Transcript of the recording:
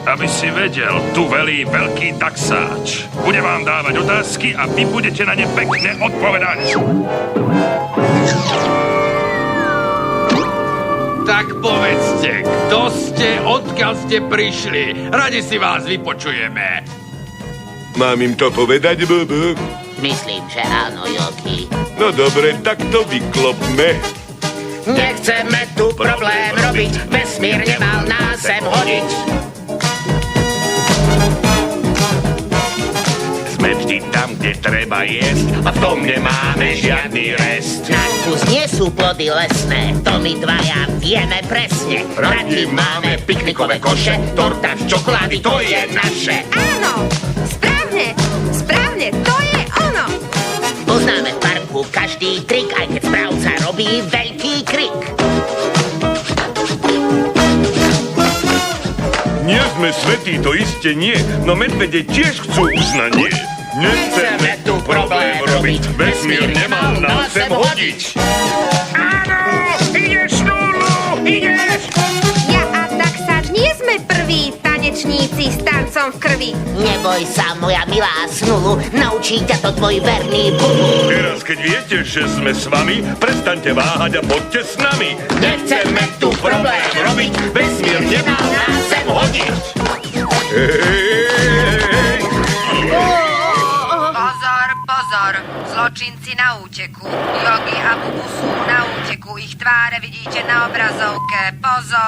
Aby si vedel, tu velí veľký taxáč. Bude vám dávať otázky a vy budete na ne pekne odpovedať. Tak povedzte, kto ste, odkiaľ ste prišli? Radi si vás vypočujeme. Mám im to povedať, Bobo? Myslím, že áno, Joky. No dobre, tak to vyklopme. Nechceme tu problém robiť, vesmír nemal nás sem hodiť. Sme vždy tam, kde treba jesť a v tom nemáme žiadny rest. Náš vkus nie sú plody lesné, to my dvaja vieme presne. Radi máme piknikové koše, torta z čokolády, to je naše. Áno, správne, to je ono. Poznáme v parku každý trik, aj keď správca robí veľký krik. Nie sme svätí, to iste nie, no medvede tiež chcú uznanie. Nechceme tu problém robiť, vesmír nemal nás sem hodiť. Áno, ideš, Lulu, ideš! Ja a taxáč nie sme prví tanečníci s tancom v krvi. Neboj sa, moja milá Snulu, naučí ťa to tvoj verný Bulu. Teraz, keď viete, že sme s vami, prestaňte váhať a poďte s nami. Nechceme tu problém robiť, vesmír nemal nás sem hodiť. Pozor, zločinci na úteku. Jogi a Bubu sú na úteku, ich tváre vidíte na obrazovke. Pozor!